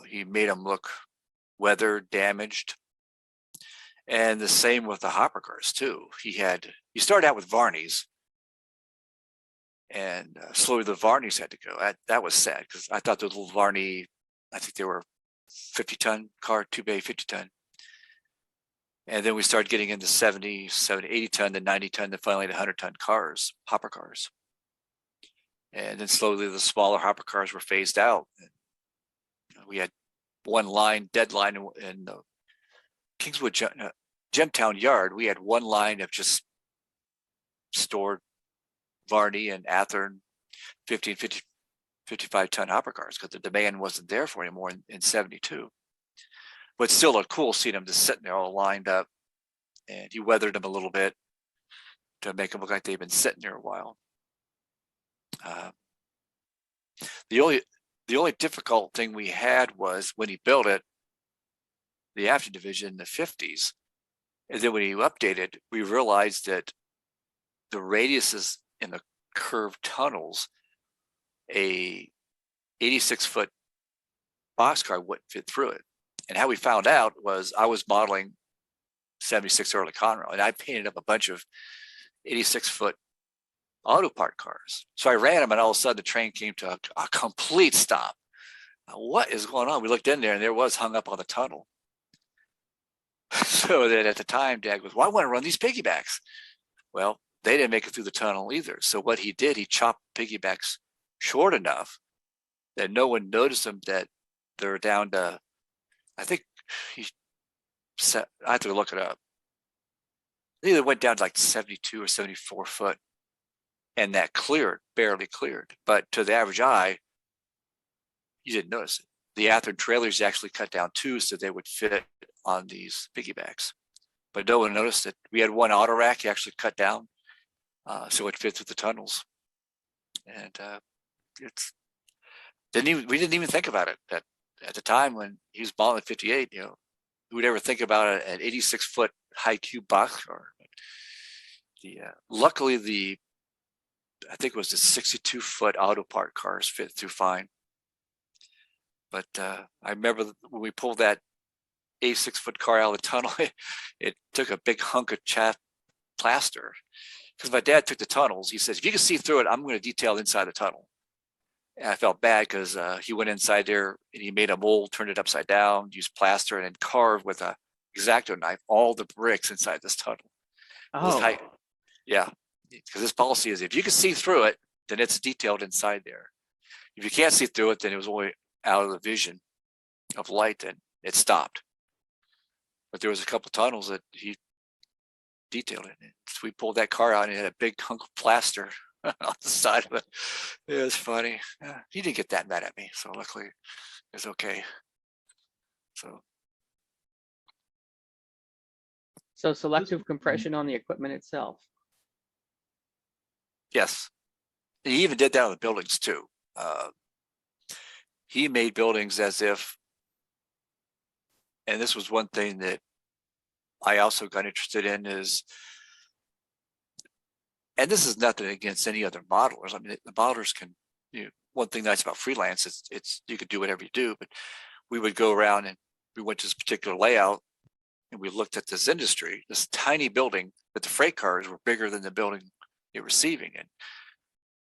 He made them look weathered, damaged. And the same with the hopper cars too. He started out with Varneys, and slowly the Varneys had to go. That was sad, because I thought the little Varney, I think they were 50-ton car, 2-bay 50-ton. And then we started getting into 70, 80-ton, then 90-ton, then finally the 100-ton cars, hopper cars. And then slowly the smaller hopper cars were phased out. And we had one line, deadline in the Kingswood Gemtown Yard. We had one line of just stored Varney and Athearn 50 and 55-ton hopper cars, because the demand wasn't there for anymore in 72. But still looked cool seeing them just sitting there all lined up. And he weathered them a little bit to make them look like they've been sitting there a while. The only difficult thing we had was when he built it, the after division in the 50s. And then when he updated, we realized that the radiuses in the curved tunnels, a 86-foot boxcar wouldn't fit through it. And how we found out was I was modeling 76 early Conrail, and I painted up a bunch of 86-foot auto part cars. So I ran them, and all of a sudden the train came to a complete stop. What is going on? We looked in there, and there was hung up on the tunnel. So that at the time, Dad goes, well, I want to run these piggybacks. Well, they didn't make it through the tunnel either. So what he did, he chopped piggybacks short enough that no one noticed them, that they're down to, I think I have to look it up. They either went down to like 72 or 74 foot, and that barely cleared. But to the average eye, you didn't notice it. The Athearn trailers actually cut down too, so they would fit on these piggybacks. But no one noticed it. We had one auto rack he actually cut down, so it fit through the tunnels. And we didn't even think about it at the time when he was balling at 58. Who would ever think about an 86-foot high cube boxcar? Luckily, I think it was the 62-foot auto part cars fit through fine. But I remember when we pulled that 86-foot car out of the tunnel, it took a big hunk of chaff plaster, because my dad took the tunnels. He says, if you can see through it, I'm going to detail inside the tunnel. And I felt bad, because he went inside there and he made a mold, turned it upside down, used plaster, and then carved with a X-Acto knife all the bricks inside this tunnel. Oh, Yeah, because his policy is if you can see through it, then it's detailed inside there. If you can't see through it, then it was only out of the vision of light, and it stopped. But there was a couple tunnels that he detailed it. So we pulled that car out, and it had a big hunk of plaster on the side of it. It was funny. He didn't get that mad at me, so luckily it's okay. So selective compression on the equipment itself. Yes, he even did that on the buildings too. He made buildings as if, and this was one thing that I also got interested in is, and this is nothing against any other modelers. I mean, the modelers can, one thing nice about freelance is you could do whatever you do, but we would go around and we went to this particular layout and we looked at this industry, this tiny building, but the freight cars were bigger than the building you're receiving.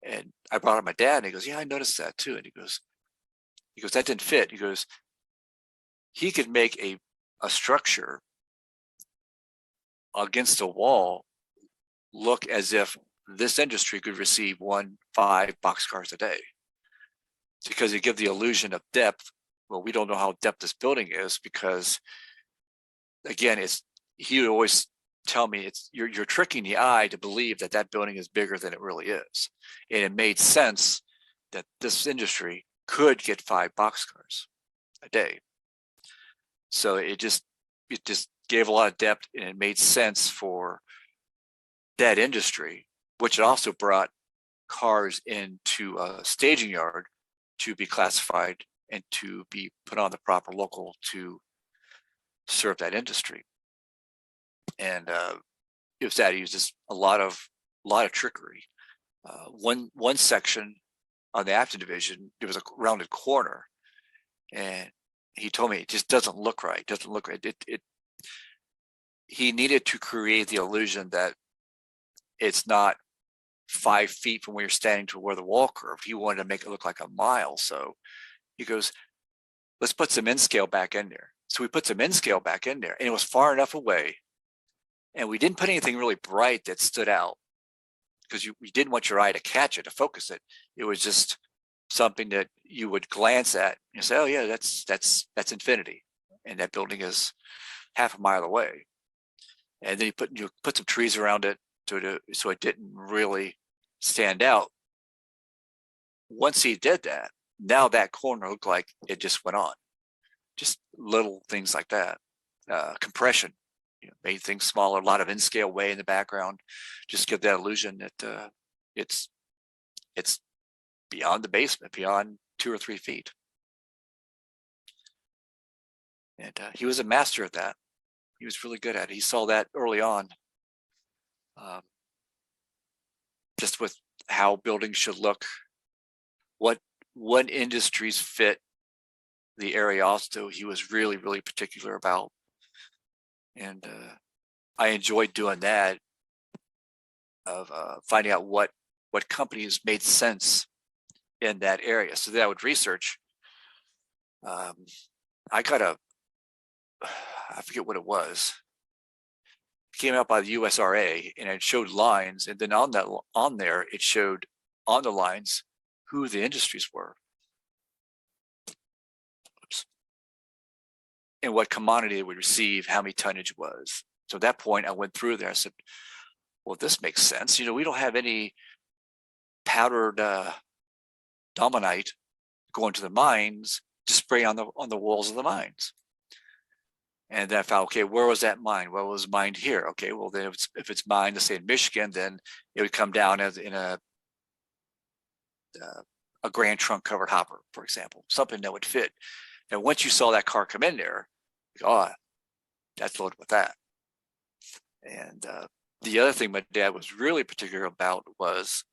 And I brought up my dad and he goes, yeah, I noticed that too. And he goes, that didn't fit. He goes, he could make a structure against a wall look as if this industry could receive 5 boxcars a day, because you give the illusion of depth. Well, we don't know how depth this building is because, again, he would always tell me you're tricking the eye to believe that building is bigger than it really is. And it made sense that this industry could get 5 boxcars a day. So it just gave a lot of depth, and it made sense for that industry, which it also brought cars into a staging yard to be classified and to be put on the proper local to serve that industry. And it was that he uses a lot of trickery. One section on the Afton division, there was a rounded corner, and he told me it just doesn't look right. He needed to create the illusion that it's not 5 feet from where you're standing to where the wall curved. He wanted to make it look like a mile. So he goes, let's put some in scale back in there. So we put some in scale back in there, and it was far enough away. And we didn't put anything really bright that stood out because we didn't want your eye to catch it, to focus it. It was just something that you would glance at and say, oh yeah, that's infinity. And that building is half a mile away. And then you put some trees around it so it didn't really stand out. Once he did that, now that corner looked like it just went on. Just little things like that. Compression, made things smaller, a lot of in-scale way in the background, just give that illusion that it's beyond the basement, beyond 2 or 3 feet. And he was a master at that. He was really good at it. He saw that early on, just with how buildings should look, what industries fit the area. Also, he was really, really particular about. And I enjoyed doing that, of finding out what companies made sense in that area. So that I would research. I got I forget what it was. It came out by the USRA, and it showed lines, and then on there it showed on the lines who the industries were. Oops. And what commodity it would receive, how many tonnage was. So at that point, I went through there. I said, well, this makes sense. We don't have any powdered dominite going to the mines to spray on the walls of the mines. And then I found, okay, where was that mine? Well, it was mined here. Okay, well, then if it's mined, let's say in Michigan, then it would come down as in a Grand Trunk covered hopper, for example, something that would fit. And once you saw that car come in there, oh, that's loaded with that. And the other thing my dad was really particular about was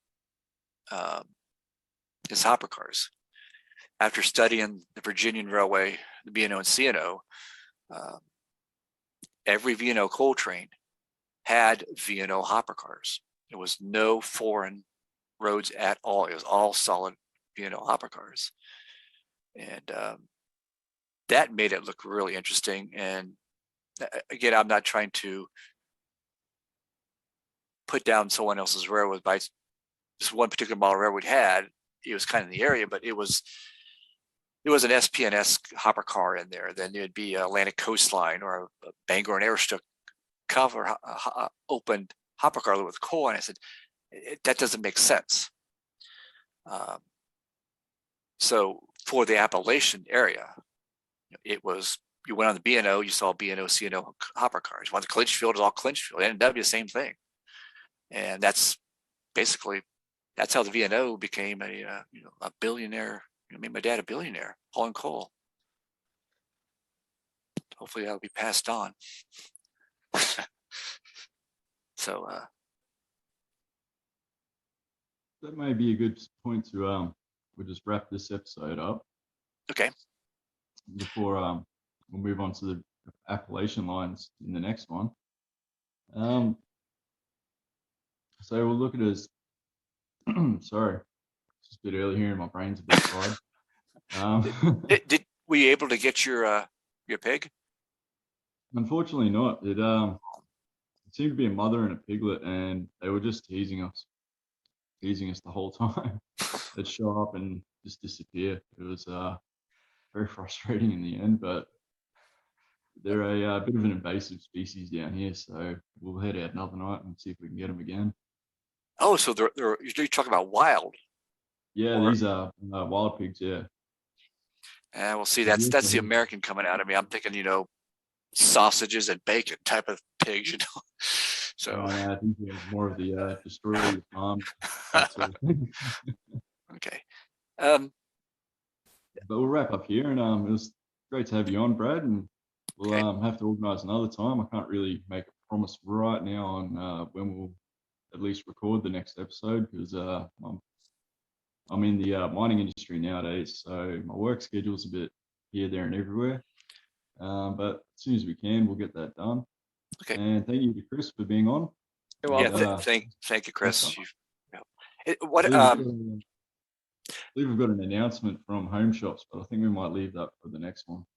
his hopper cars. After studying the Virginian Railway, the B&O and C&O, every V&O coal train had V&O hopper cars. There was no foreign roads at all. It was all solid V&O hopper cars. And that made it look really interesting. And again, I'm not trying to put down someone else's railroad, by this one particular model railroad had. It was kind of in the area, but it was an SPNS hopper car in there. Then there'd be Atlantic Coastline or a Bangor and Airstook cover opened hopper car with coal. And I said, that doesn't make sense. So for the Appalachian area, it was you went on the B&O, you saw B&O, C&O hopper cars. Went to Clinchfield, is all Clinchfield. N&W, same thing. And that's basically, that's how the V&O became a billionaire. Made my dad a billionaire, hauling coal. Hopefully that'll be passed on. So That may be a good point to we'll just wrap this episode up okay. before we'll move on to the Appalachian lines in the next one. So we'll look at it as sorry, it's just a bit early here and my brain's a bit fried. Were you able to get your pig? Unfortunately not. It seemed to be a mother and a piglet, and they were just teasing us the whole time. They'd show up and just disappear. It was very frustrating in the end, but they're a bit of an invasive species down here, so we'll head out another night and see if we can get them again. Oh, so you're talking about wild? Yeah, these are wild pigs. Yeah. We'll see. That's the American coming out of me. I'm thinking, sausages and bacon type of pigs, So I think it was more of the destroy the farm. That sort of thing. okay. But we'll wrap up here, and it was great to have you on, Brad, and we'll have to organise another time. I can't really make a promise right now on when we'll at least record the next episode, because I'm in the mining industry nowadays, so my work schedule's a bit here, there, and everywhere. But as soon as we can, we'll get that done. Okay. And thank you to Chris for being on. Yeah, thank you, Chris. I believe we've got an announcement from Home Shops, but I think we might leave that for the next one.